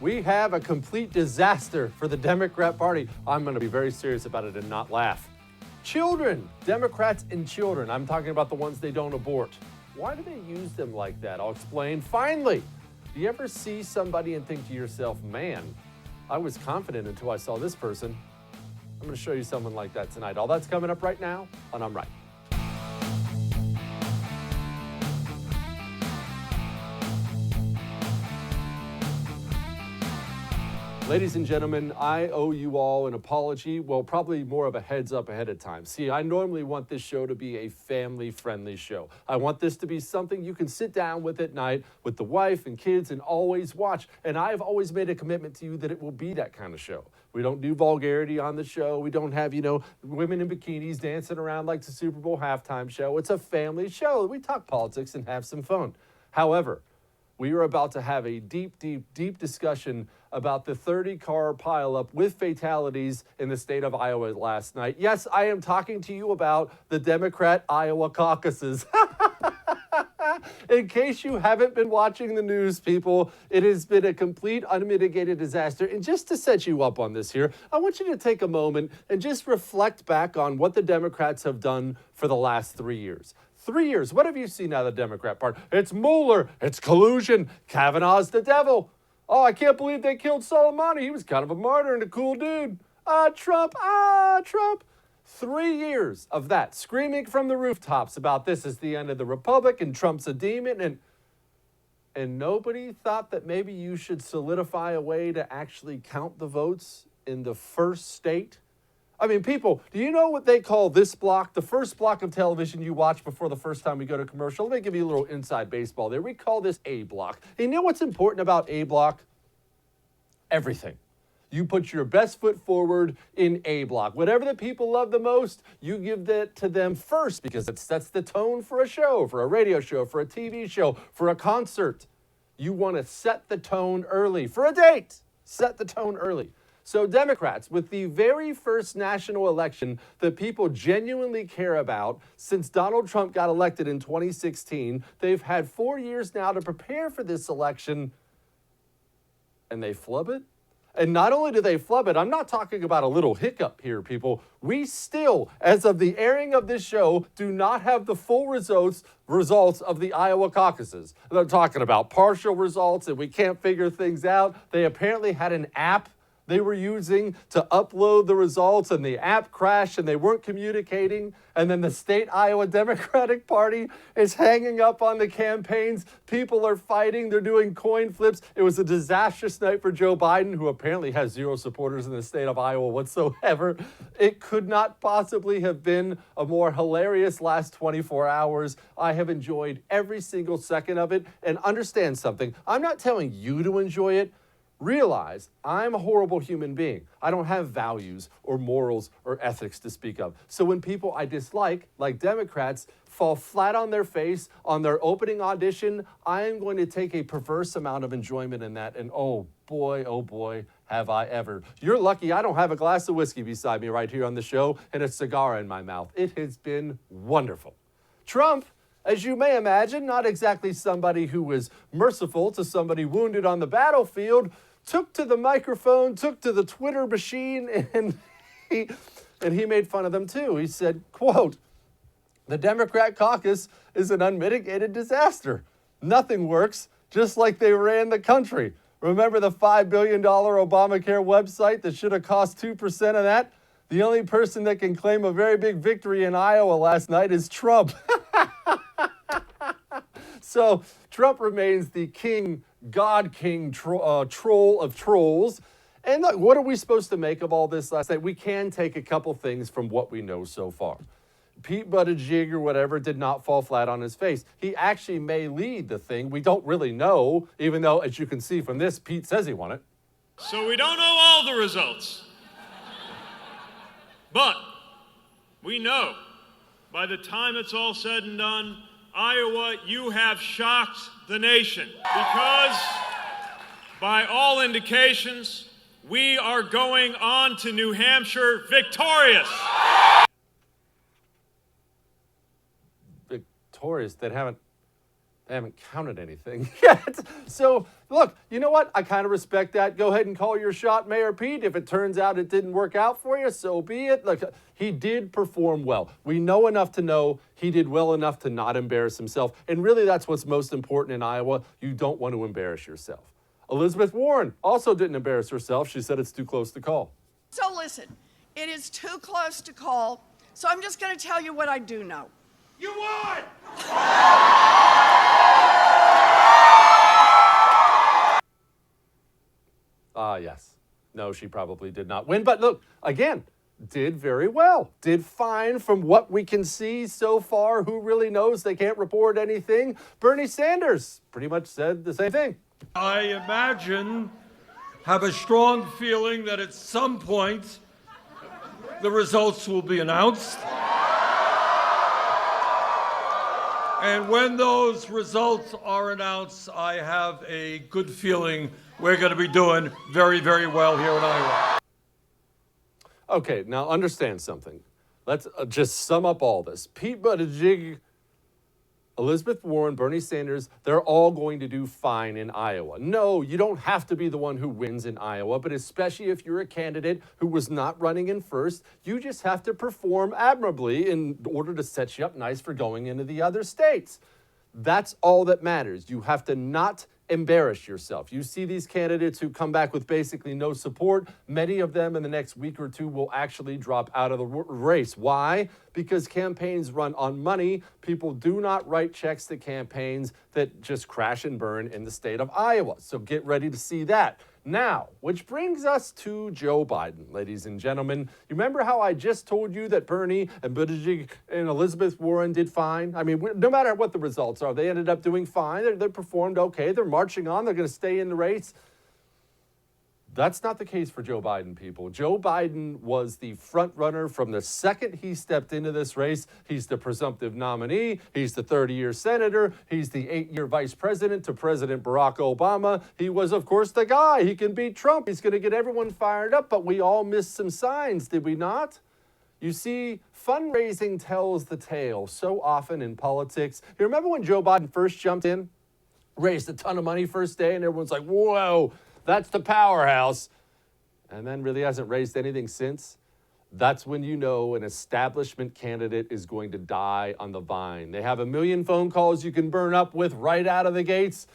We have a complete disaster for the Democrat Party. I'm going to be very serious about it and not laugh. Children, Democrats and children. I'm talking about the ones they don't abort. Why do they use them like that? I'll explain. Finally, do you ever see somebody and think to yourself, man, I was confident until I saw this person. I'm going to show you someone like that tonight. All that's coming up right now on I'm Right. Ladies and gentlemen, I owe you all an apology. Well, probably more of a heads up ahead of time. See, I normally want this show to be a family-friendly show. I want this to be something you can sit down with at night with the wife and kids and always watch. And I've always made a commitment to you that it will be that kind of show. We don't do vulgarity on the show. We don't have, women in bikinis dancing around like the Super Bowl halftime show. It's a family show. We talk politics and have some fun. However, we are about to have a deep discussion about the 30-car pileup with fatalities in the state of Iowa last night. Yes, I am talking to you about the Democrat Iowa caucuses. In case you haven't been watching the news, people, it has been a complete unmitigated disaster. And just to set you up on this here, I want you to take a moment and just reflect back on what the Democrats have done for the last 3 years. 3 years. What have you seen out of the Democrat Party? It's Mueller. It's collusion. Kavanaugh's the devil. Oh, I can't believe they killed Soleimani. He was kind of a martyr and a cool dude. Trump. 3 years of that, screaming from the rooftops about this is the end of the republic and Trump's a demon. And nobody thought that maybe you should solidify a way to actually count the votes in the first state. I mean, people, do you know what they call this block? The first block of television you watch before the first time we go to commercial. Let me give you a little inside baseball there. We call this A block. And you know what's important about A block? Everything. You put your best foot forward in A block. Whatever the people love the most, you give that to them first because it sets the tone for a show, for a radio show, for a TV show, for a concert. You want to set the tone early. For a date, set the tone early. So Democrats, with the very first national election that people genuinely care about since Donald Trump got elected in 2016, they've had 4 years now to prepare for this election, and they flub it. And not only do they flub it, I'm not talking about a little hiccup here, people. We still, as of the airing of this show, do not have the full results of the Iowa caucuses. They're talking about partial results, and we can't figure things out. They apparently had an app they were using to upload the results, and the app crashed and they weren't communicating. And then the state Iowa Democratic Party is hanging up on the campaigns. People are fighting. They're doing coin flips. It was a disastrous night for Joe Biden, who apparently has zero supporters in the state of Iowa whatsoever. It could not possibly have been a more hilarious last 24 hours. I have enjoyed every single second of it. And understand something. I'm not telling you to enjoy it. Realize I'm a horrible human being. I don't have values or morals or ethics to speak of. So when people I dislike, like Democrats, fall flat on their face on their opening audition, I am going to take a perverse amount of enjoyment in that. And oh boy, have I ever. You're lucky I don't have a glass of whiskey beside me right here on the show and a cigar in my mouth. It has been wonderful. Trump, as you may imagine, not exactly somebody who was merciful to somebody wounded on the battlefield, took to the microphone, took to the Twitter machine, and he made fun of them too. He said, quote, "The Democrat caucus is an unmitigated disaster. Nothing works, just like they ran the country. Remember the $5 billion Obamacare website that should have cost 2% of that? The only person that can claim a very big victory in Iowa last night is Trump." So Trump remains the God King troll of trolls. And look, what are we supposed to make of all this last night? We can take a couple things from what we know so far. Pete Buttigieg or whatever did not fall flat on his face. He actually may lead the thing. We don't really know, even though, as you can see from this, Pete says he won it. So we don't know all the results. But we know by the time it's all said and done, Iowa, you have shocked the nation because, by all indications, we are going on to New Hampshire victorious. Victorious that haven't They haven't counted anything yet. So, look, you know what? I kind of respect that. Go ahead and call your shot, Mayor Pete. If it turns out it didn't work out for you, so be it. Look, he did perform well. We know enough to know he did well enough to not embarrass himself. And really, that's what's most important in Iowa. You don't want to embarrass yourself. Elizabeth Warren also didn't embarrass herself. She said it's too close to call. So listen, it is too close to call, so I'm just going to tell you what I do know. You won! Yes. No, she probably did not win. But look, again, did very well. Did fine from what we can see so far. Who really knows? They can't report anything. Bernie Sanders pretty much said the same thing. I imagine, have a strong feeling that at some point the results will be announced. And when those results are announced, I have a good feeling we're going to be doing very, very well here in Iowa. Okay, now understand something. Let's just sum up all this. Pete Buttigieg, Elizabeth Warren, Bernie Sanders, they're all going to do fine in Iowa. No, you don't have to be the one who wins in Iowa, but especially if you're a candidate who was not running in first, you just have to perform admirably in order to set you up nice for going into the other states. That's all that matters. You have to not embarrass yourself. You see these candidates who come back with basically no support. Many of them in the next week or two will actually drop out of the race. Why? Because campaigns run on money. People do not write checks to campaigns that just crash and burn in the state of Iowa. So get ready to see that. Now, which brings us to Joe Biden, ladies and gentlemen. You remember how I just told you that Bernie and Buttigieg and Elizabeth Warren did fine? I mean, no matter what the results are, they ended up doing fine. They performed okay. They're marching on. They're going to stay in the race. That's not the case for Joe Biden, people. Joe Biden was the front runner from the second he stepped into this race. He's the presumptive nominee. He's the 30-year senator. He's the 8-year vice president to President Barack Obama. He was, of course, the guy. He can beat Trump. He's going to get everyone fired up, but we all missed some signs, did we not? You see, fundraising tells the tale so often in politics. You remember when Joe Biden first jumped in, raised a ton of money first day, and everyone's like, whoa, that's the powerhouse, and then really hasn't raised anything since? That's when you know an establishment candidate is going to die on the vine. They have a million phone calls you can burn up with right out of the gates.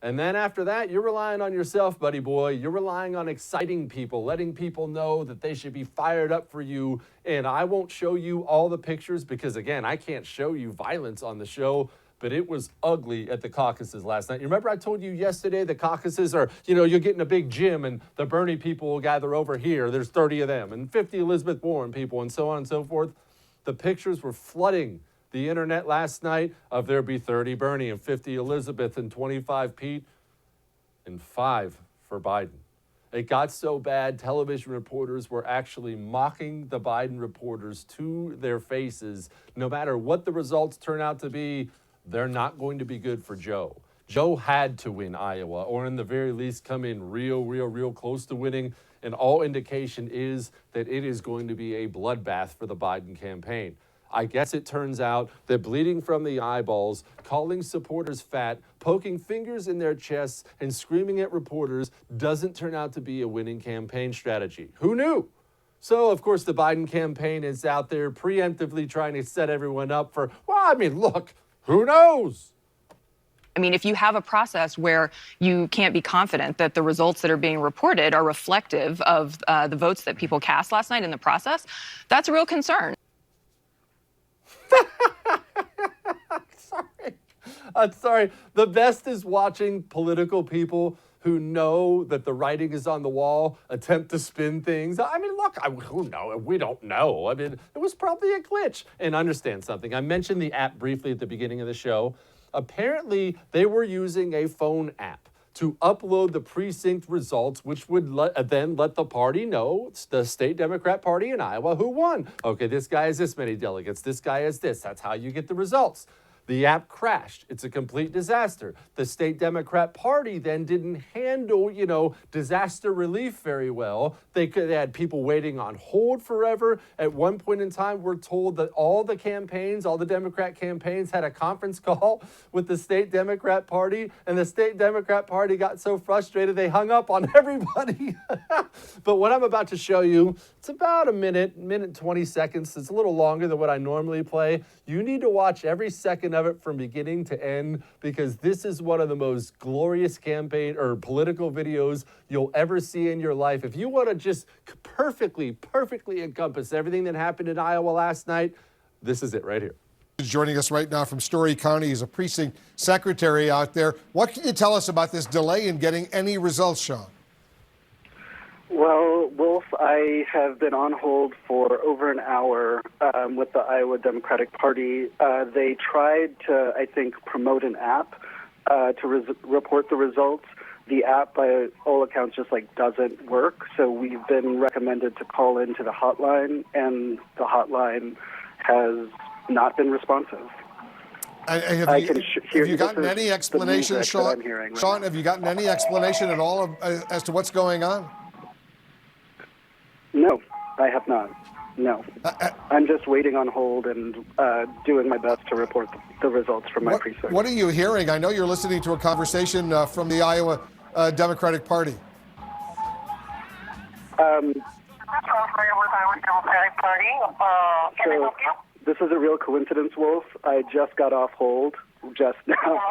And then after that, you're relying on yourself, buddy boy. You're relying on exciting people, letting people know that they should be fired up for you. And I won't show you all the pictures because, again, I can't show you violence on the show. But it was ugly at the caucuses last night. You remember I told you yesterday the caucuses are, you're getting a big gym and the Bernie people will gather over here. There's 30 of them and 50 Elizabeth Warren people and so on and so forth. The pictures were flooding the internet last night of there be 30 Bernie and 50 Elizabeth and 25 Pete and 5 for Biden. It got so bad, television reporters were actually mocking the Biden reporters to their faces. No matter what the results turn out to be, they're not going to be good for Joe. Joe had to win Iowa, or in the very least come in real close to winning. And all indication is that it is going to be a bloodbath for the Biden campaign. I guess it turns out that bleeding from the eyeballs, calling supporters fat, poking fingers in their chests, and screaming at reporters doesn't turn out to be a winning campaign strategy. Who knew? So, of course, the Biden campaign is out there preemptively trying to set everyone up for, look, who knows? I mean, if you have a process where you can't be confident that the results that are being reported are reflective of the votes that people cast last night in the process, that's a real concern. I'm sorry. The best is watching political people who know that the writing is on the wall, attempt to spin things. Who knows? We don't know. It was probably a glitch. And understand something. I mentioned the app briefly at the beginning of the show. Apparently, they were using a phone app to upload the precinct results, which would then let the party know, it's the state Democrat Party in Iowa, who won. Okay, this guy has this many delegates. This guy has this. That's how you get the results. The app crashed. It's a complete disaster. The state Democrat Party then didn't handle, disaster relief very well. They had people waiting on hold forever. At one point in time, we're told that all the Democrat campaigns had a conference call with the state Democrat Party, and the state Democrat Party got so frustrated they hung up on everybody. But what I'm about to show you, it's about a minute 20 seconds. It's a little longer than what I normally play. You need to watch every second of it from beginning to end, because this is one of the most glorious campaign or political videos you'll ever see in your life. If you want to just perfectly encompass everything that happened in Iowa last night, this is it right here. Joining us right now from Story County. He's a precinct secretary out there. What can you tell us about this delay in getting any results, Sean? Well, Wolf, I have been on hold for over an hour with the Iowa Democratic Party. They tried to, I think, promote an app to report the results. The app, by all accounts, just doesn't work. So we've been recommended to call into the hotline, and the hotline has not been responsive. Have you gotten any explanation, Sean? Sean, have you gotten any explanation at all as to what's going on? No, I have not. No. I'm just waiting on hold and doing my best to report the results from my precinct. What are you hearing? I know you're listening to a conversation from the Iowa Democratic Party. So this is a real coincidence, Wolf. I just got off hold just now.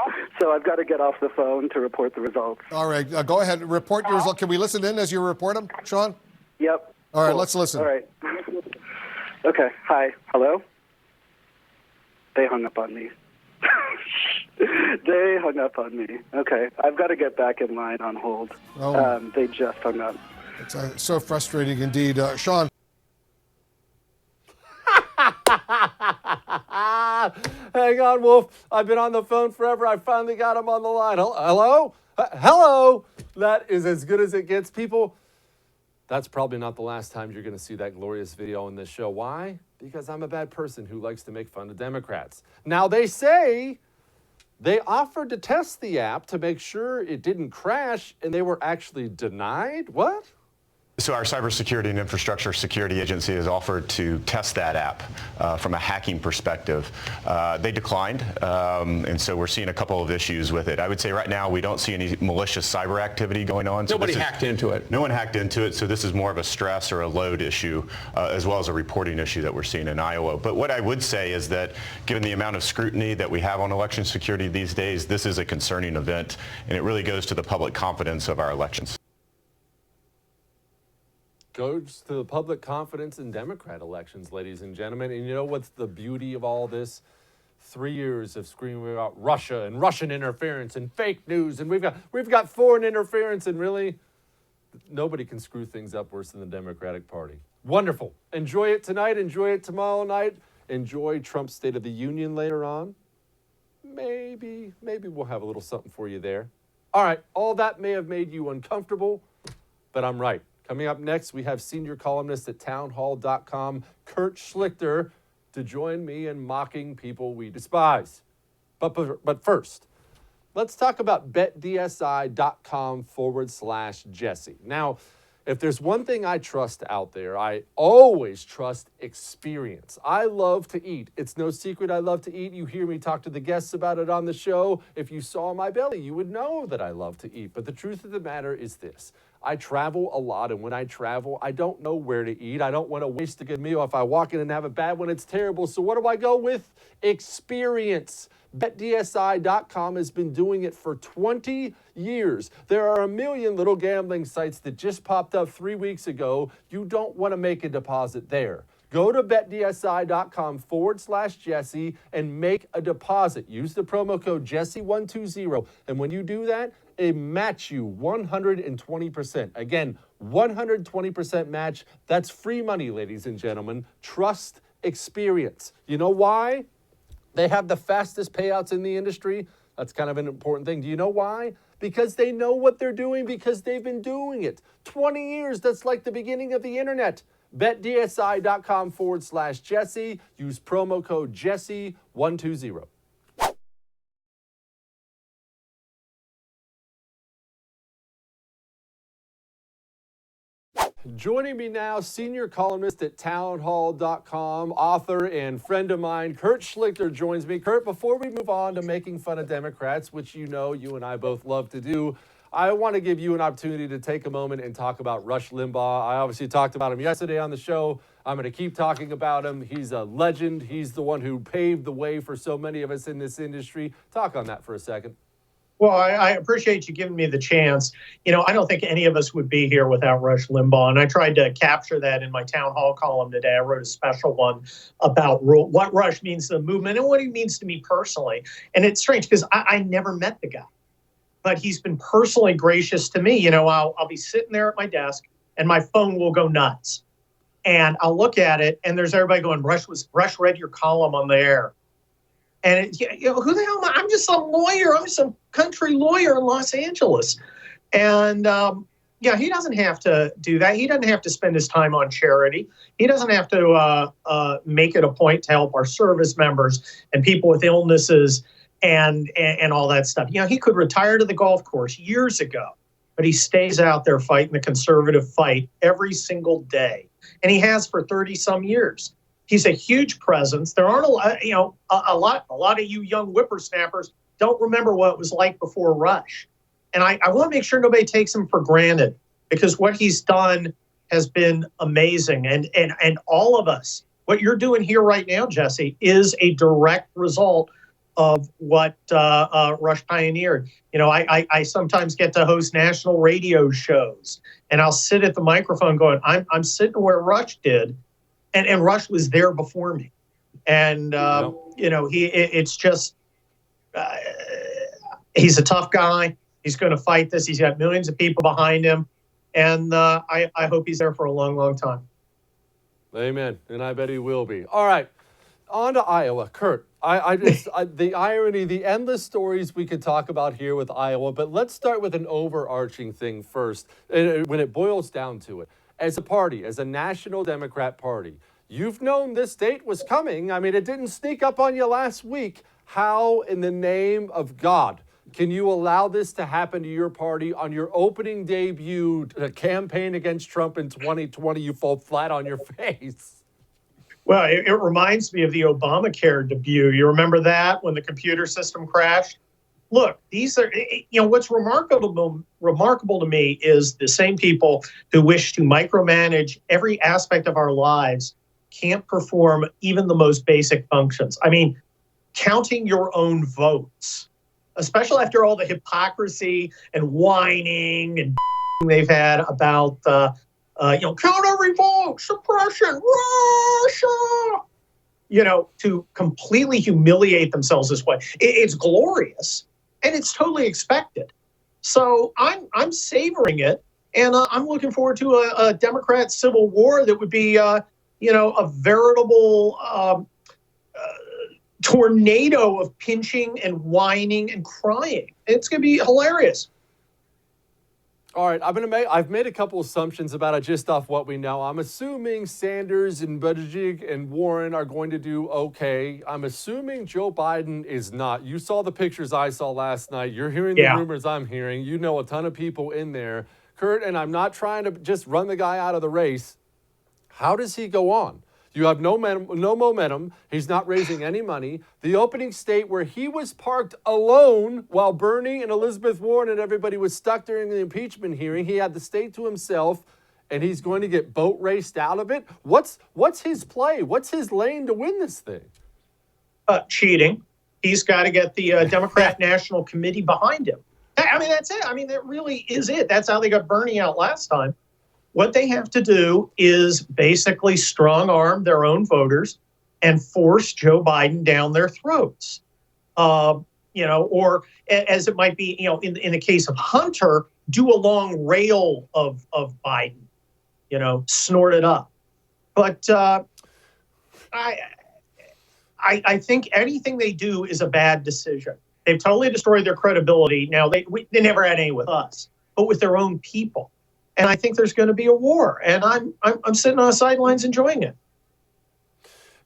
So I've got to get off the phone to report the results. All right, go ahead. Report your results. Can we listen in as you report them, Sean? Yep. All right, let's listen. All right. Okay. Hi. Hello? They hung up on me. They hung up on me. Okay. I've got to get back in line on hold. Oh. They just hung up. It's so frustrating indeed. Sean. Hang on, Wolf. I've been on the phone forever. I finally got him on the line. Hello? Hello? That is as good as it gets. People, that's probably not the last time you're going to see that glorious video in this show. Why? Because I'm a bad person who likes to make fun of Democrats. Now, they say they offered to test the app to make sure it didn't crash, and they were actually denied. What? So our Cybersecurity and Infrastructure Security Agency has offered to test that app from a hacking perspective. They declined, and so we're seeing a couple of issues with it. I would say right now we don't see any malicious cyber activity going on. Nobody hacked into it. No one hacked into it, so this is more of a stress or a load issue, as well as a reporting issue that we're seeing in Iowa. But what I would say is that given the amount of scrutiny that we have on election security these days, this is a concerning event, and it really goes to the public confidence of our elections. Goes to the public confidence in Democrat elections, ladies and gentlemen. And you know what's the beauty of all this? 3 years of screaming about Russia and Russian interference and fake news, and we've got foreign interference, and really nobody can screw things up worse than the Democratic Party. Wonderful. Enjoy it tonight. Enjoy it tomorrow night. Enjoy Trump's State of the Union later on. Maybe we'll have a little something for you there. All right. All that may have made you uncomfortable, but I'm right. Coming up next, we have senior columnist at townhall.com, Kurt Schlichter, to join me in mocking people we despise. But first, let's talk about betdsi.com/Jesse. Now, if there's one thing I trust out there, I always trust experience. I love to eat. It's no secret I love to eat. You hear me talk to the guests about it on the show. If you saw my belly, you would know that I love to eat. But the truth of the matter is this. I travel a lot, and when I travel, I don't know where to eat. I don't want to waste a good meal. If I walk in and have a bad one, it's terrible. So what do I go with? Experience. BetDSI.com has been doing it for 20 years. There are a million little gambling sites that just popped up 3 weeks ago. You don't want to make a deposit there. Go to betdsi.com/Jesse and make a deposit. Use the promo code Jesse120. And when you do that, it match you 120%. Again, 120% match. That's free money, ladies and gentlemen. Trust experience. You know why? They have the fastest payouts in the industry. That's kind of an important thing. Do you know why? Because they know what they're doing, because they've been doing it. 20 years, that's like the beginning of the internet. BetDSI.com/Jesse. Use promo code Jesse120. Joining me now, senior columnist at townhall.com, author and friend of mine, Kurt Schlichter joins me. Kurt, before we move on to making fun of Democrats, which you know you and I both love to do, I want to give you an opportunity to take a moment and talk about Rush Limbaugh. I obviously talked about him yesterday on the show. I'm going to keep talking about him. He's a legend. He's the one who paved the way for so many of us in this industry. Talk on that for a second. Well, I appreciate you giving me the chance. You know, I don't think any of us would be here without Rush Limbaugh, and I tried to capture that in my town hall column today. I wrote a special one about what Rush means to the movement and what he means to me personally. And it's strange because I never met the guy, but he's been personally gracious to me. You know, I'll be sitting there at my desk, and my phone will go nuts. And I'll look at it, and there's everybody going, Rush read your column on the air. And who the hell am I? I'm just some lawyer. I'm some country lawyer in Los Angeles. And he doesn't have to do that. He doesn't have to spend his time on charity. He doesn't have to make it a point to help our service members and people with illnesses and all that stuff. You know, he could retire to the golf course years ago, but he stays out there fighting the conservative fight every single day. And he has for 30 some years. He's a huge presence. There aren't a lot of you young whippersnappers don't remember what it was like before Rush. And I want to make sure nobody takes him for granted, because what he's done has been amazing. And all of us, what you're doing here right now, Jesse, is a direct result of what Rush pioneered. You know, I sometimes get to host national radio shows, and I'll sit at the microphone going, I'm sitting where Rush did. And Rush was there before me. And, it's just, he's a tough guy. He's going to fight this. He's got millions of people behind him. And I hope he's there for a long, long time. Amen. And I bet he will be. All right. On to Iowa. Kurt, the irony, the endless stories we could talk about here with Iowa, but let's start with an overarching thing first, when it boils down to it. As a party, as a national Democrat party, you've known this state was coming. I mean, it didn't sneak up on you last week. How, in the name of God, can you allow this to happen to your party on your opening debut to campaign against Trump in 2020? You fall flat on your face. Well, it reminds me of the Obamacare debut. You remember that when the computer system crashed? Look, these are, what's remarkable to me is the same people who wish to micromanage every aspect of our lives can't perform even the most basic functions. I mean, counting your own votes, especially after all the hypocrisy and whining and they've had about, count every vote, suppression, Russia, to completely humiliate themselves this way. It's glorious. And it's totally expected. So I'm savoring it, and I'm looking forward to a Democrat civil war that would be, a veritable tornado of pinching and whining and crying. It's going to be hilarious. All right, I've made a couple assumptions about it just off what we know. I'm assuming Sanders and Buttigieg and Warren are going to do okay. I'm assuming Joe Biden is not. You saw the pictures I saw last night. You're hearing the rumors I'm hearing. You know a ton of people in there. Kurt, and I'm not trying to just run the guy out of the race. How does he go on? You have no momentum. He's not raising any money. The opening state where he was parked alone while Bernie and Elizabeth Warren and everybody was stuck during the impeachment hearing, he had the state to himself, and he's going to get boat raced out of it. What's his play? What's his lane to win this thing? Cheating. He's got to get the Democrat National Committee behind him. I mean, that's it. I mean, that really is it. That's how they got Bernie out last time. What they have to do is basically strong-arm their own voters and force Joe Biden down their throats. Or as it might be, in the case of Hunter, do a long rail of Biden, snort it up. But I think anything they do is a bad decision. They've totally destroyed their credibility. Now, they never had any with us, but with their own people. And I think there's going to be a war. And I'm sitting on the sidelines enjoying it.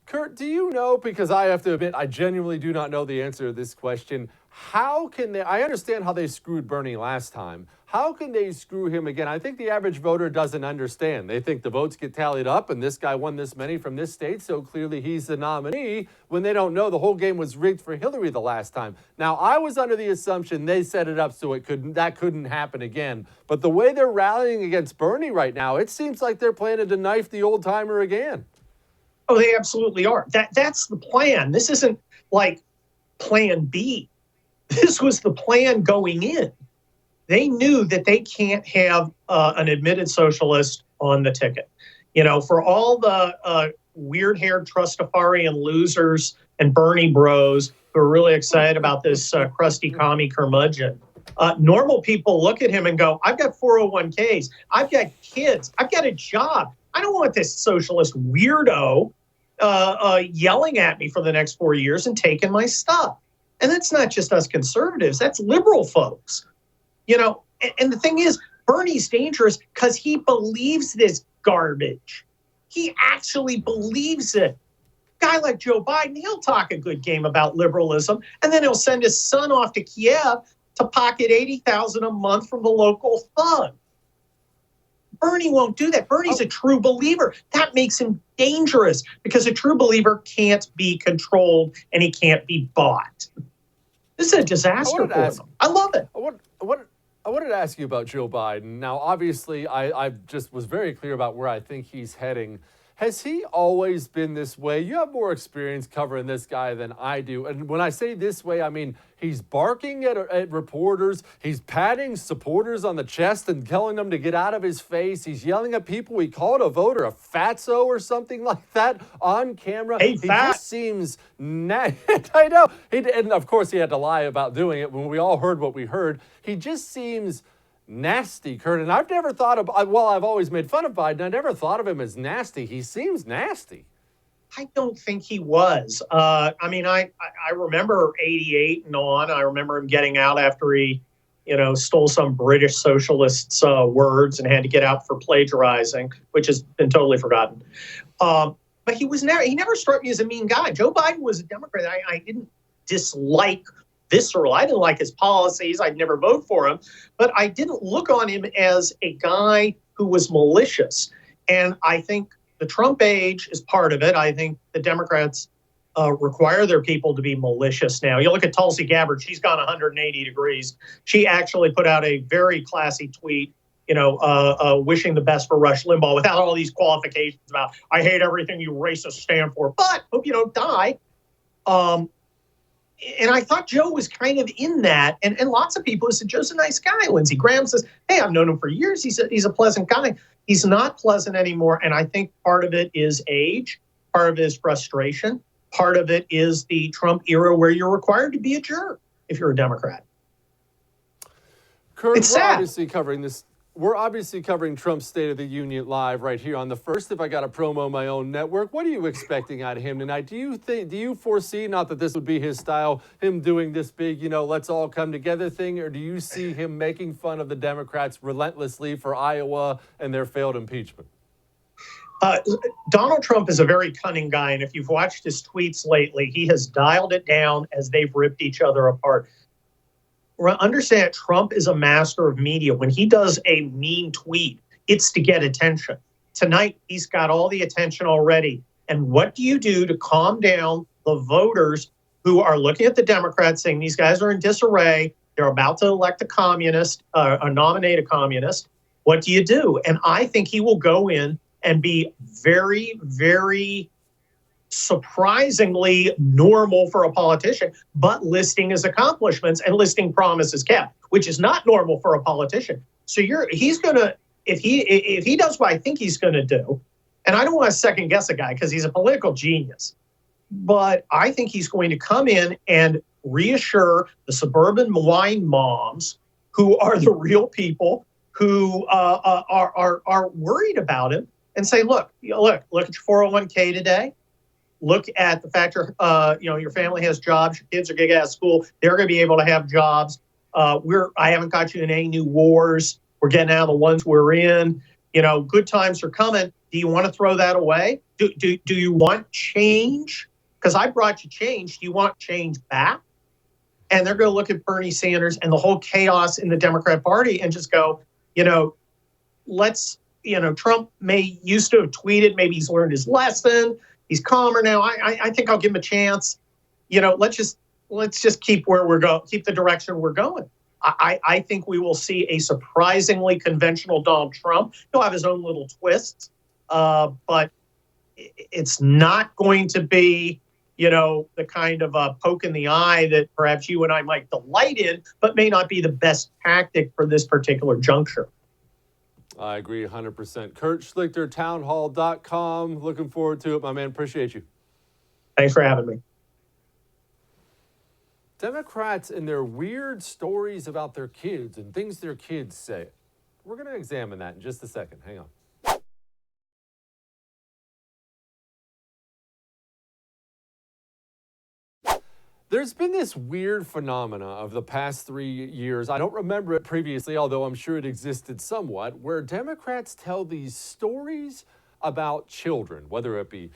Kurt, do you know, because I have to admit, I genuinely do not know the answer to this question, How can they? I understand how they screwed Bernie last time. How can they screw him again? I think the average voter doesn't understand. They think the votes get tallied up and this guy won this many from this state, so clearly he's the nominee, when they don't know the whole game was rigged for Hillary the last time. Now, I was under the assumption they set it up so that couldn't happen again. But the way they're rallying against Bernie right now, it seems like they're planning to knife the old timer again. Oh, they absolutely are. That's the plan. This isn't like plan B. This was the plan going in. They knew that they can't have an admitted socialist on the ticket. You know, for all the weird-haired Trustafarian losers and Bernie bros who are really excited about this crusty commie curmudgeon, normal people look at him and go, I've got 401ks, I've got kids, I've got a job. I don't want this socialist weirdo yelling at me for the next 4 years and taking my stuff. And that's not just us conservatives, that's liberal folks. You know, and the thing is, Bernie's dangerous because he believes this garbage. He actually believes it. A guy like Joe Biden, he'll talk a good game about liberalism, and then he'll send his son off to Kiev to pocket $80,000 a month from the local thug. Bernie won't do that. Bernie's a true believer. That makes him dangerous because a true believer can't be controlled and he can't be bought. This is a disaster for him. I love it. I wanted to ask you about Joe Biden. Now, obviously, I just was very clear about where I think he's heading. Has he always been this way? You have more experience covering this guy than I do. And when I say this way, I mean he's barking at reporters. He's patting supporters on the chest and telling them to get out of his face. He's yelling at people. He called a voter a fatso or something like that on camera. Hey, he fat. just seems I know. And of course, he had to lie about doing it when we all heard what we heard. He just seems nasty, Kurt. And I've never thought of, well, I've always made fun of Biden. I never thought of him as nasty. He seems nasty. I don't think he was. I mean, I remember 88 and on. I remember him getting out after he, stole some British socialists' words and had to get out for plagiarizing, which has been totally forgotten. But he never struck me as a mean guy. Joe Biden was a Democrat. I didn't dislike visceral. I didn't like his policies. I'd never vote for him, but I didn't look on him as a guy who was malicious. And I think the Trump age is part of it. I think the Democrats require their people to be malicious now. You look at Tulsi Gabbard, she's gone 180 degrees. She actually put out a very classy tweet, wishing the best for Rush Limbaugh without all these qualifications about, I hate everything you racists stand for, but hope you don't die. And I thought Joe was kind of in that. And lots of people said, Joe's a nice guy. Lindsey Graham says, hey, I've known him for years. He's a pleasant guy. He's not pleasant anymore. And I think part of it is age. Part of it is frustration. Part of it is the Trump era where you're required to be a jerk if you're a Democrat. Kurt, it's sad. We're obviously covering Trump's State of the Union live right here on the First. If I got to promo my own network, what are you expecting out of him tonight? Do you foresee, not that this would be his style, him doing this big, let's all come together thing, or do you see him making fun of the Democrats relentlessly for Iowa and their failed impeachment? Donald Trump is a very cunning guy, and if you've watched his tweets lately, he has dialed it down as they've ripped each other apart. Understand, Trump is a master of media. When he does a mean tweet, it's to get attention. Tonight, he's got all the attention already. And what do you do to calm down the voters who are looking at the Democrats saying these guys are in disarray? They're about to elect a communist, or nominate a communist. What do you do? And I think he will go in and be very, very surprisingly normal for a politician, but listing his accomplishments and listing promises kept, which is not normal for a politician. So he's gonna, if he does what I think he's gonna do, and I don't want to second guess a guy because he's a political genius, but I think he's going to come in and reassure the suburban wine moms who are the real people who are worried about him and say, look at your 401k today. Look at the fact your family has jobs, your kids are going to get out of school, they're going to be able to have jobs. I haven't got you in any new wars. We're getting out of the ones we're in. Good times are coming. Do you want to throw that away? Do you want change? Because I brought you change. Do you want change back? and they're going to look at Bernie Sanders and the whole chaos in the Democrat Party and just go, Trump used to have tweeted, maybe he's learned his lesson. He's calmer now. I think I'll give him a chance. Let's just keep where we're going, keep the direction we're going. I think we will see a surprisingly conventional Donald Trump. He'll have his own little twists, but it's not going to be, the kind of a poke in the eye that perhaps you and I might delight in, but may not be the best tactic for this particular juncture. I agree 100%. Kurt Schlichter, townhall.com. Looking forward to it, my man. Appreciate you. Thanks for having me. Democrats and their weird stories about their kids and things their kids say. We're going to examine that in just a second. Hang on. There's been this weird phenomena of the past 3 years. I don't remember it previously, although I'm sure it existed somewhat, where Democrats tell these stories about children, whether it be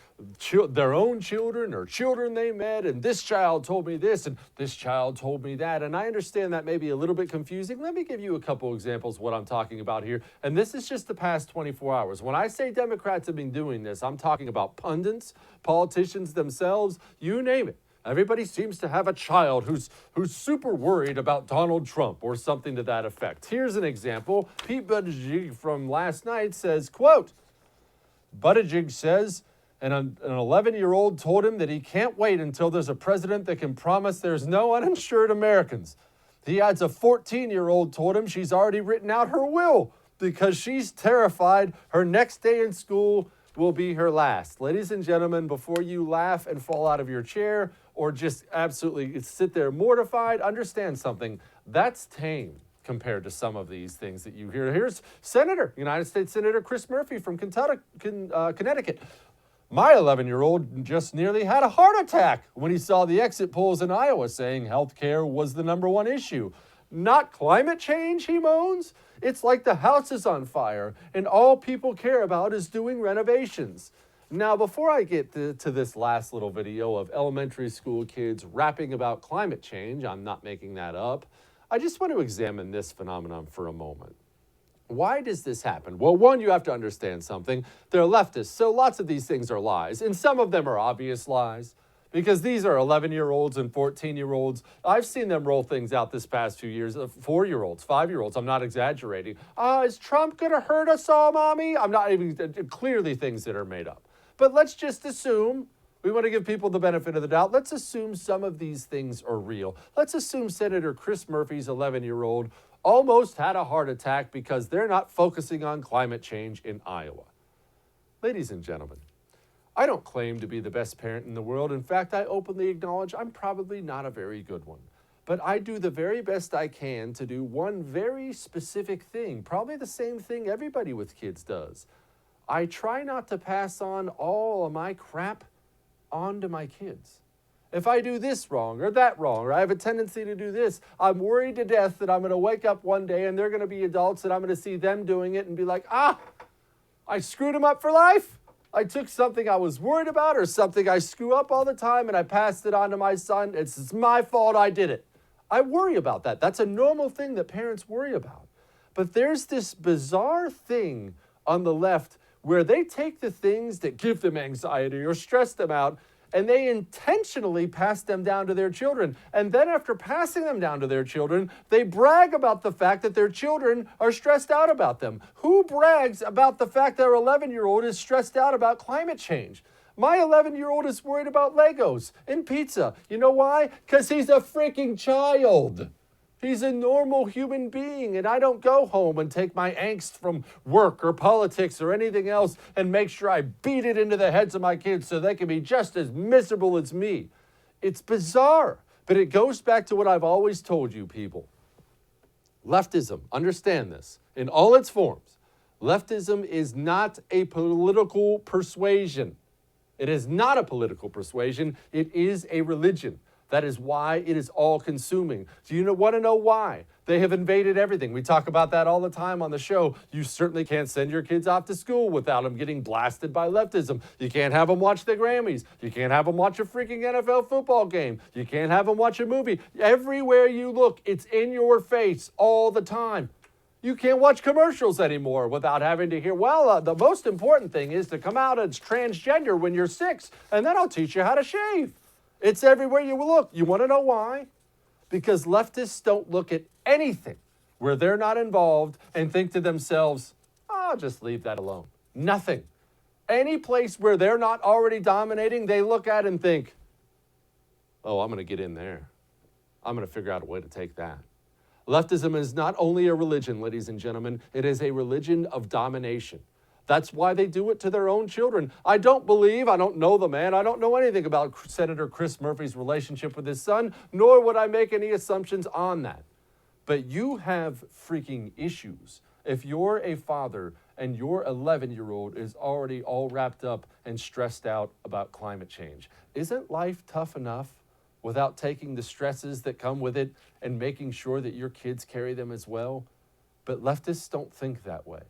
their own children or children they met, and this child told me this and this child told me that. And I understand that may be a little bit confusing. Let me give you a couple examples of what I'm talking about here. And this is just the past 24 hours. When I say Democrats have been doing this, I'm talking about pundits, politicians themselves, you name it. Everybody seems to have a child who's super worried about Donald Trump or something to that effect. Here's an example. Pete Buttigieg from last night says, quote, Buttigieg says an 11-year-old told him that he can't wait until there's a president that can promise there's no uninsured Americans. He adds a 14-year-old told him she's already written out her will because she's terrified her next day in school will be her last. Ladies and gentlemen, before you laugh and fall out of your chair or just absolutely sit there mortified, understand something. That's tame compared to some of these things that you hear. Here's United States Senator Chris Murphy from Connecticut. My 11-year-old just nearly had a heart attack when he saw the exit polls in Iowa saying health care was the #1 issue. Not climate change, he moans. It's like the house is on fire and all people care about is doing renovations. Now, before I get to this last little video of elementary school kids rapping about climate change, I'm not making that up, I just want to examine this phenomenon for a moment. Why does this happen? Well, one, you have to understand something. They're leftists, so lots of these things are lies, and some of them are obvious lies. Because these are 11-year-olds and 14-year-olds. I've seen them roll things out this past few years. 4-year-olds, 5-year-olds. I'm not exaggerating. Is Trump going to hurt us all, Mommy? I'm not even clearly things that are made up. But let's just assume, we want to give people the benefit of the doubt. Let's assume some of these things are real. Let's assume Senator Chris Murphy's 11-year-old almost had a heart attack because they're not focusing on climate change in Iowa. Ladies and gentlemen, I don't claim to be the best parent in the world. In fact, I openly acknowledge I'm probably not a very good one. But I do the very best I can to do one very specific thing, probably the same thing everybody with kids does. I try not to pass on all of my crap onto my kids. If I do this wrong or that wrong, or I have a tendency to do this, I'm worried to death that I'm going to wake up one day and they're going to be adults and I'm going to see them doing it and be like, I screwed them up for life. I took something I was worried about or something I screw up all the time and I passed it on to my son. It's my fault I did it. I worry about that. That's a normal thing that parents worry about. But there's this bizarre thing on the left where they take the things that give them anxiety or stress them out and they intentionally pass them down to their children. And then after passing them down to their children, they brag about the fact that their children are stressed out about them. Who brags about the fact their 11-year-old is stressed out about climate change? My 11-year-old is worried about Legos and pizza. You know why? Because he's a freaking child. He's a normal human being, and I don't go home and take my angst from work or politics or anything else and make sure I beat it into the heads of my kids so they can be just as miserable as me. It's bizarre, but it goes back to what I've always told you people. Leftism, understand this, in all its forms, leftism is not a political persuasion. It is not a political persuasion. It is a religion. That is why it is all consuming. Do you want to know why? They have invaded everything. We talk about that all the time on the show. You certainly can't send your kids off to school without them getting blasted by leftism. You can't have them watch the Grammys. You can't have them watch a freaking NFL football game. You can't have them watch a movie. Everywhere you look, it's in your face all the time. You can't watch commercials anymore without having to hear, well, the most important thing is to come out as transgender when you're 6, and then I'll teach you how to shave. It's everywhere you look. You want to know why? Because leftists don't look at anything where they're not involved and think to themselves, oh, just leave that alone. Nothing. Any place where they're not already dominating, they look at and think, oh, I'm going to get in there. I'm going to figure out a way to take that. Leftism is not only a religion, ladies and gentlemen, it is a religion of domination. That's why they do it to their own children. I don't know the man. I don't know anything about Senator Chris Murphy's relationship with his son, nor would I make any assumptions on that. But you have freaking issues. If you're a father and your 11-year-old is already all wrapped up and stressed out about climate change, isn't life tough enough without taking the stresses that come with it and making sure that your kids carry them as well? But leftists don't think that way.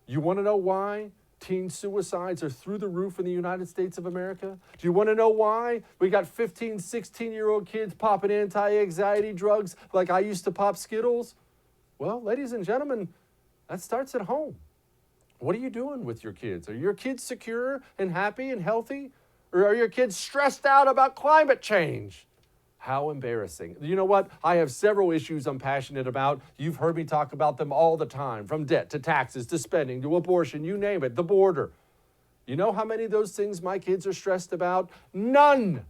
You want to know why teen suicides are through the roof in the United States of America? Do you want to know why we got 15, 16-year-old kids popping anti-anxiety drugs like I used to pop Skittles? Well, ladies and gentlemen, that starts at home. What are you doing with your kids? Are your kids secure and happy and healthy? Or are your kids stressed out about climate change? How embarrassing. You know what? I have several issues I'm passionate about. You've heard me talk about them all the time, from debt to taxes to spending to abortion, you name it, the border. You know how many of those things my kids are stressed about? None,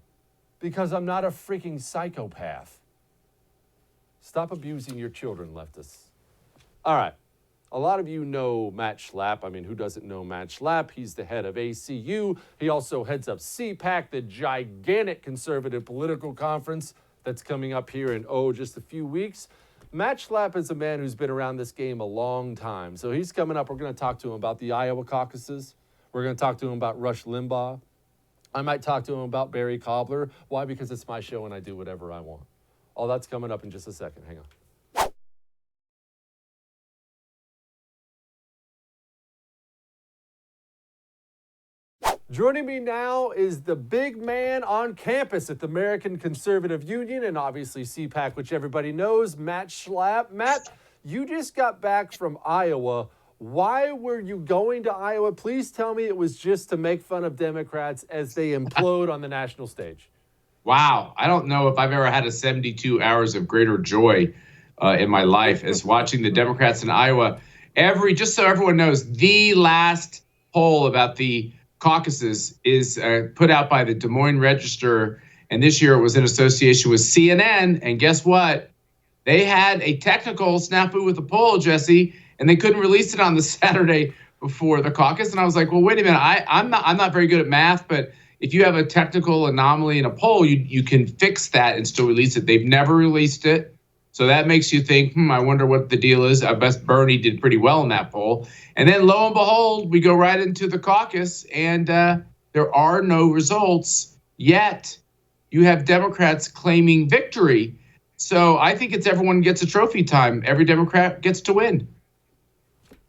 because I'm not a freaking psychopath. Stop abusing your children, leftists. All right. A lot of you know Matt Schlapp. I mean, who doesn't know Matt Schlapp? He's the head of ACU. He also heads up CPAC, the gigantic conservative political conference that's coming up here in, just a few weeks. Matt Schlapp is a man who's been around this game a long time. So he's coming up. We're going to talk to him about the Iowa caucuses. We're going to talk to him about Rush Limbaugh. I might talk to him about Barry Cobbler. Why? Because it's my show and I do whatever I want. All that's coming up in just a second. Hang on. Joining me now is the big man on campus at the American Conservative Union and obviously CPAC, which everybody knows, Matt Schlapp. Matt, you just got back from Iowa. Why were you going to Iowa? Please tell me it was just to make fun of Democrats as they implode on the national stage. Wow. I don't know if I've ever had a 72 hours of greater joy in my life as watching the Democrats in Iowa. Just so everyone knows, the last poll about the caucuses is put out by the Des Moines Register, and this year it was in association with CNN. And guess what? They had a technical snafu with the poll, Jesse, and they couldn't release it on the Saturday before the caucus. And I was like, well, wait a minute. I'm not very good at math, but if you have a technical anomaly in a poll, you can fix that and still release it. They've never released it. So that makes you think, I wonder what the deal is. I bet Bernie did pretty well in that poll. And then lo and behold, we go right into the caucus and there are no results yet. You have Democrats claiming victory. So I think it's everyone gets a trophy time. Every Democrat gets to win.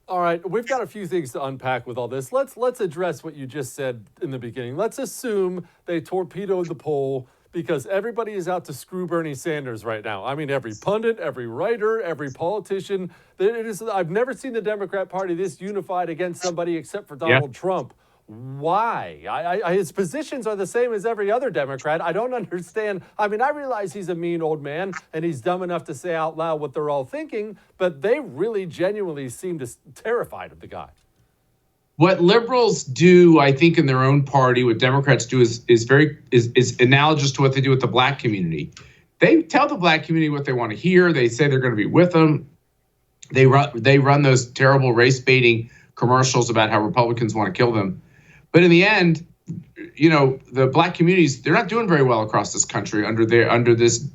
All right, we've got a few things to unpack with all this. Let's address what you just said in the beginning. Let's assume they torpedoed the poll because everybody is out to screw Bernie Sanders right now. I mean, every pundit, every writer, every politician. I've never seen the Democrat Party this unified against somebody except for Donald Trump. Why? His positions are the same as every other Democrat. I don't understand. I mean, I realize he's a mean old man and he's dumb enough to say out loud what they're all thinking, but they really genuinely seem terrified of the guy. What liberals do, I think, in their own party, what Democrats do is analogous to what they do with the black community. They tell the black community what they want to hear. They say they're going to be with them. They run those terrible race baiting commercials about how Republicans want to kill them. But in the end, the black communities, they're not doing very well across this country under this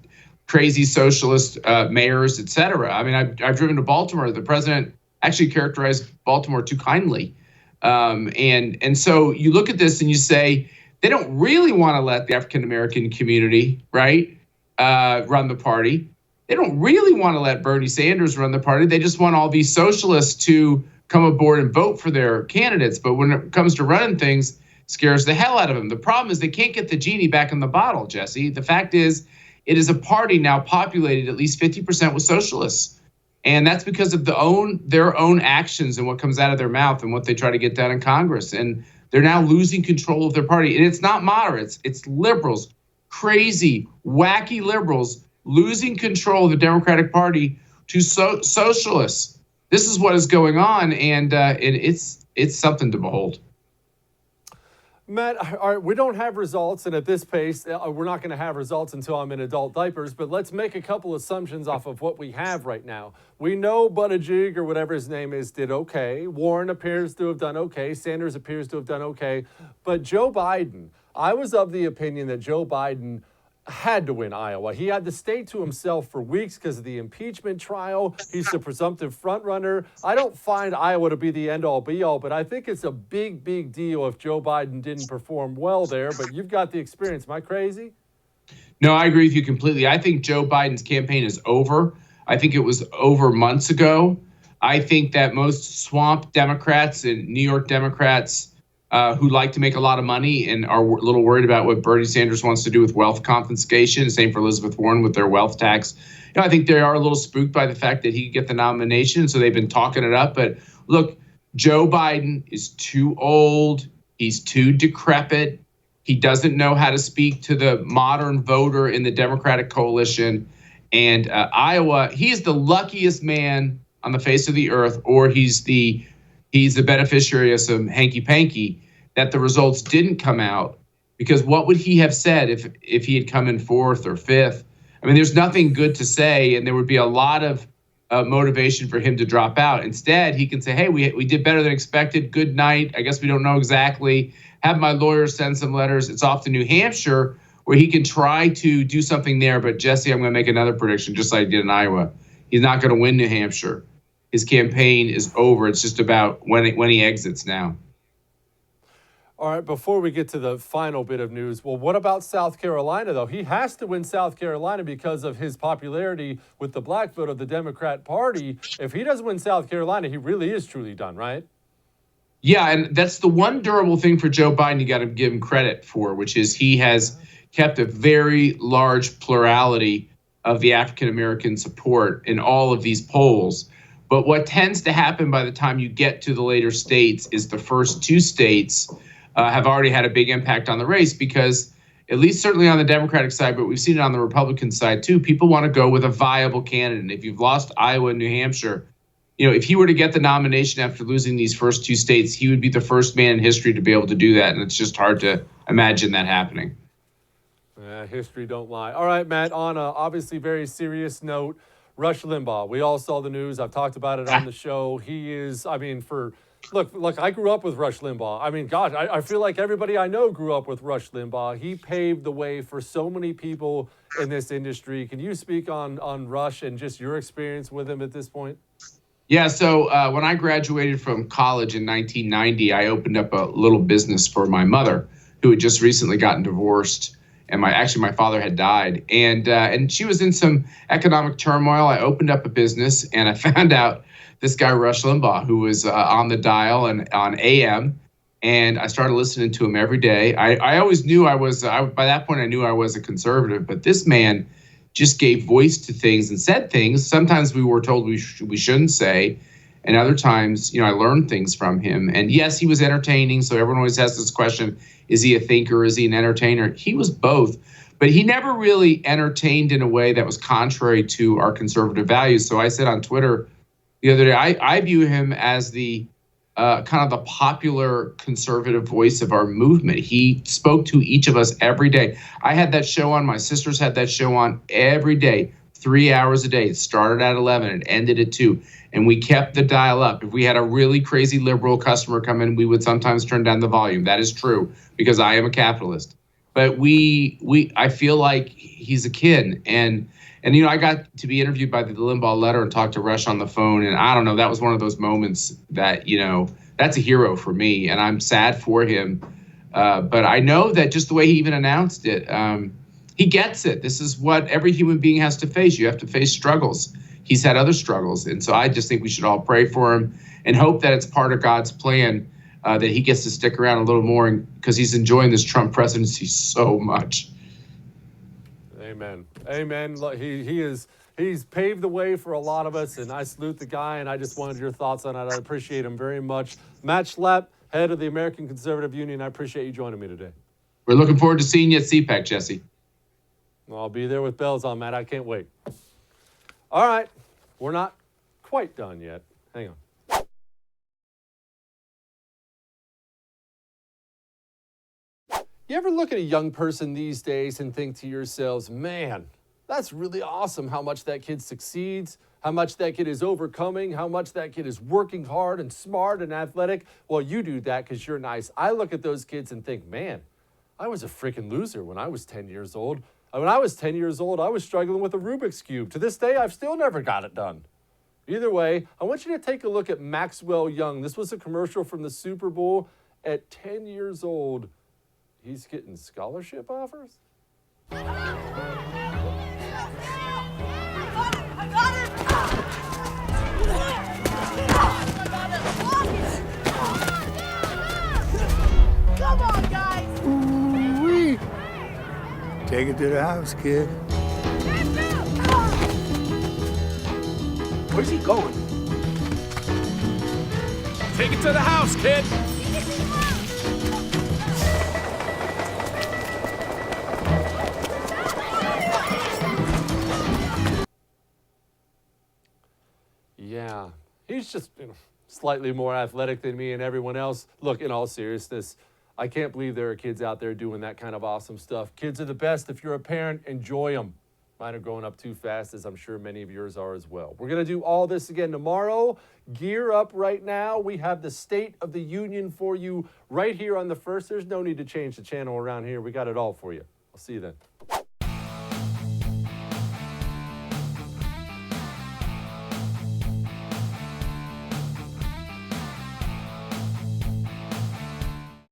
crazy socialist mayors, et cetera. I mean, I've driven to Baltimore. The president actually characterized Baltimore too kindly. And so you look at this and you say, they don't really want to let the African-American community, right, run the party. They don't really want to let Bernie Sanders run the party. They just want all these socialists to come aboard and vote for their candidates. But when it comes to running things, scares the hell out of them. The problem is they can't get the genie back in the bottle, Jesse. The fact is, it is a party now populated at least 50% with socialists. And that's because of their own actions and what comes out of their mouth and what they try to get done in Congress. And they're now losing control of their party. And it's not moderates, it's liberals, crazy, wacky liberals losing control of the Democratic Party to socialists. This is what is going on, and it's something to behold. Matt, all right, we don't have results, and at this pace, we're not going to have results until I'm in adult diapers, but let's make a couple assumptions off of what we have right now. We know Buttigieg, or whatever his name is, did okay. Warren appears to have done okay. Sanders appears to have done okay. But Joe Biden, I was of the opinion that Joe Biden had to win Iowa. He had the state to himself for weeks because of the impeachment trial. He's the presumptive front runner. I don't find Iowa to be the end-all be-all, but I think it's a big, big deal if Joe Biden didn't perform well there. But you've got the experience. Am I crazy? No, I agree with you completely. I think Joe Biden's campaign is over. I think it was over months ago. I think that most swamp Democrats and New York Democrats who like to make a lot of money and are a little worried about what Bernie Sanders wants to do with wealth confiscation. Same for Elizabeth Warren with their wealth tax. I think they are a little spooked by the fact that he could get the nomination, so they've been talking it up. But look, Joe Biden is too old. He's too decrepit. He doesn't know how to speak to the modern voter in the Democratic coalition. And Iowa, he's the luckiest man on the face of the earth, or he's the beneficiary of some hanky-panky, that the results didn't come out. Because what would he have said if he had come in fourth or fifth? I mean, there's nothing good to say, and there would be a lot of motivation for him to drop out. Instead, he can say, hey, we did better than expected. Good night. I guess we don't know exactly. Have my lawyers send some letters. It's off to New Hampshire, where he can try to do something there. But, Jesse, I'm going to make another prediction, just like I did in Iowa. He's not going to win New Hampshire. His campaign is over. It's just about when he exits now. All right, before we get to the final bit of news, well, what about South Carolina, though? He has to win South Carolina because of his popularity with the black vote of the Democrat Party. If he doesn't win South Carolina, he really is truly done, right? Yeah, and that's the one durable thing for Joe Biden you got to give him credit for, which is he has kept a very large plurality of the African-American support in all of these polls. But what tends to happen by the time you get to the later states is the first two states have already had a big impact on the race, because at least certainly on the Democratic side, but we've seen it on the Republican side too, people want to go with a viable candidate. If you've lost Iowa and New Hampshire, if he were to get the nomination after losing these first two states, he would be the first man in history to be able to do that. And it's just hard to imagine that happening. History don't lie. All right, Matt, on a obviously very serious note, Rush Limbaugh. We all saw the news. I've talked about it on the show. He is, look, I grew up with Rush Limbaugh. I mean, gosh, I feel like everybody I know grew up with Rush Limbaugh. He paved the way for so many people in this industry. Can you speak on Rush and just your experience with him at this point? Yeah, so when I graduated from college in 1990, I opened up a little business for my mother, who had just recently gotten divorced. And my father had died, and she was in some economic turmoil. I opened up a business, and I found out this guy Rush Limbaugh, who was on the dial and on AM, and I started listening to him every day. I always knew by that point I knew I was a conservative, but this man just gave voice to things and said things. Sometimes we were told we shouldn't say, and other times, I learned things from him. And yes, he was entertaining. So everyone always has this question: is he a thinker? Is he an entertainer? He was both, but he never really entertained in a way that was contrary to our conservative values. So I said on Twitter the other day, I view him as the kind of the popular conservative voice of our movement. He spoke to each of us every day. I had that show on. My sisters had that show on every day, 3 hours a day. It started at 11. It ended at 2. And we kept the dial up. If we had a really crazy liberal customer come in, we would sometimes turn down the volume. That is true, because I am a capitalist. But I feel like he's a kid. And I got to be interviewed by the Limbaugh Letter and talk to Rush on the phone. And I don't know, that was one of those moments that, that's a hero for me. And I'm sad for him. But I know that just the way he even announced it, he gets it. This is what every human being has to face. You have to face struggles. He's had other struggles. And so I just think we should all pray for him and hope that it's part of God's plan that he gets to stick around a little more because he's enjoying this Trump presidency so much. Amen. Amen. He's paved the way for a lot of us, and I salute the guy, and I just wanted your thoughts on it. I appreciate him very much. Matt Schlapp, head of the American Conservative Union, I appreciate you joining me today. We're looking forward to seeing you at CPAC, Jesse. Well, I'll be there with bells on, Matt. I can't wait. All right. We're not quite done yet. Hang on. You ever look at a young person these days and think to yourselves, man, that's really awesome how much that kid succeeds, how much that kid is overcoming, how much that kid is working hard and smart and athletic? Well, you do that because you're nice. I look at those kids and think, man, I was a freaking loser when I was 10 years old. When I was 10 years old, I was struggling with a Rubik's Cube. To this day, I've still never got it done. Either way, I want you to take a look at Maxwell Young. This was a commercial from the Super Bowl. At 10 years old, he's getting scholarship offers? I got it! Come on, guys! Ooh-wee. Take it to the house, kid. Where's he going? Take it to the house, kid! Yeah, he's just slightly more athletic than me and everyone else. Look, in all seriousness, I can't believe there are kids out there doing that kind of awesome stuff. Kids are the best. If you're a parent, enjoy them. Mine are growing up too fast, as I'm sure many of yours are as well. We're going to do all this again tomorrow. Gear up right now. We have the State of the Union for you right here on the first. There's no need to change the channel around here. We got it all for you. I'll see you then.